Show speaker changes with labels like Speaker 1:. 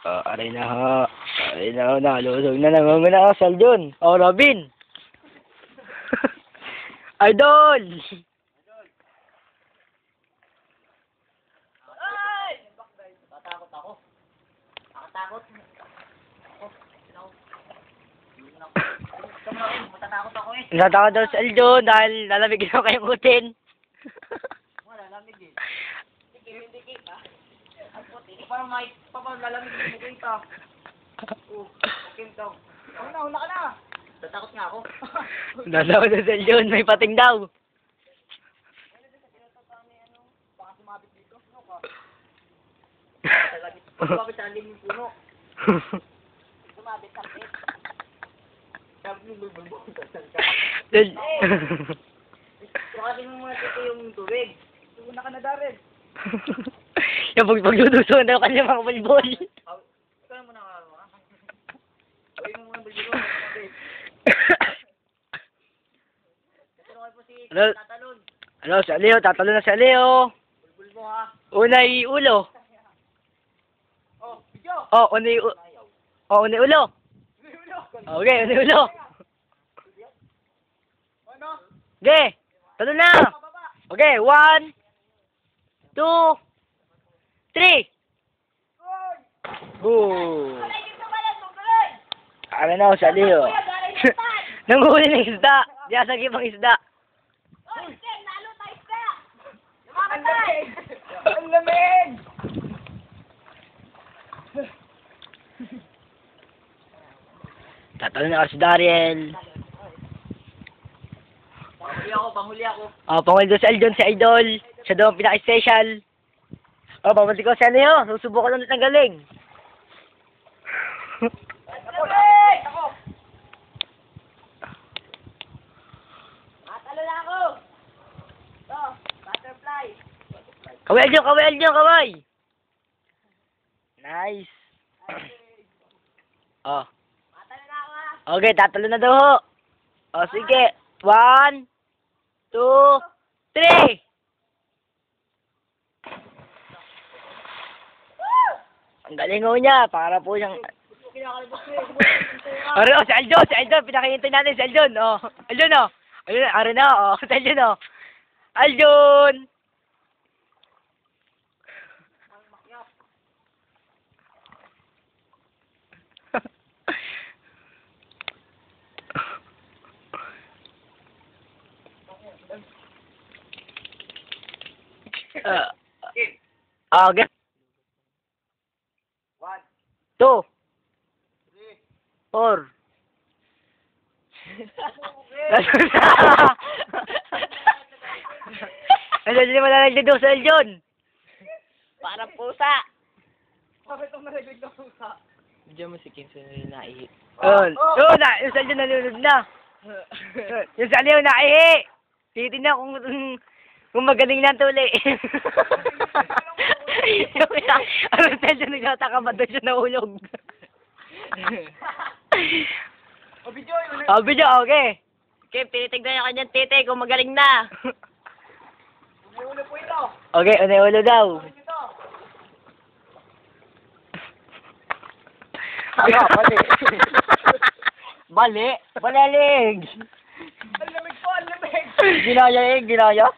Speaker 1: Aray na ho. Aray na ho. Nalusog na naman na ako. Saljon. Oh, Robin. Idol.
Speaker 2: Ay! Natatakot ako. Nakatakot. Matatakot ako eh.
Speaker 1: Natatakot daw si Saljon dahil lalamig na kayong utin.
Speaker 2: Wala, lamig eh. Dikit ha. Ang puti. Parang lalamig yung mukha ito. Okay daw. Una ka na. Tatakot nga ako.
Speaker 1: Natatakot si Saljon. May pating daw.
Speaker 2: Baka sumabit dito. Sumabit sa alim yung puno. Sumabit sa pit. Sabi yung bulbul. Sukatin mo muna dito yung tubig. Una ka na, Darren.
Speaker 1: Yung pagludusuan daw kanya mga bulbol.
Speaker 2: Ikaw na muna ka. Gawin mo muna bulbul. Tuturuan po si Tatalon.
Speaker 1: Ano, si Aleo. Tatalo na si Aleo.
Speaker 2: Bulbul mo ha.
Speaker 1: Unay ulo.
Speaker 2: Oh, video.
Speaker 1: Oh, unay ulo. Oh, unay ulo. Okay, unay ulo.
Speaker 2: Ano?
Speaker 1: Okay, talo na. Okay, 1, 2, 3. Boom. Ano na, si Aleo. Nanguhuli ng isda. Di asag ibang isda.
Speaker 2: Ang lamig!
Speaker 1: Tatalo na si Dariel.
Speaker 2: Panghuli ako.
Speaker 1: Oh, pangwil doon si Aljon, si Idol. Siya daw ang pinaka-special. Oh, papansin ko si Aleo. Susubukan ulit ng galing.
Speaker 2: Ako! Matalo na ako! Ito, butterfly.
Speaker 1: Kaway Aljon, kaway Aljon, kaway. Nice. Oh.
Speaker 2: Matalo na ako ha!
Speaker 1: Okay, tatalo na daw ho. Oh, sige. 1, 2, 3. Ang galing ho niya. Para po siyang...
Speaker 2: Kinakalabos ko
Speaker 1: Ari, oh, si Aljon, pinakihintay natin, si Aljon, oh. Aljon, oh. Ayun, ari na, oh, si Aljon, oh. Aljon! Okay. 2, 4. Ano din mo nalang dito sa Aljon?
Speaker 2: Para pusa! Bakit itong narinig na pusa?
Speaker 1: Diyan mo si Kinso na naihi. Yun. Yun na. Yung sa Aljon nalunod na. Yung sa Aljon naihi. Titignan kung magaling na tuli. Ano sa Aljon nagtataka ba doon siya nahulog? Oh, video, okay. Okay, tinitignan yung kanyang titi kung magaling na.
Speaker 2: May ulo po ito!
Speaker 1: Okay, unay ulo daw.
Speaker 2: Ito!
Speaker 1: Bali. Bali? Balalig.
Speaker 2: Ang lamig po! Ang lamig!
Speaker 1: Ginaya.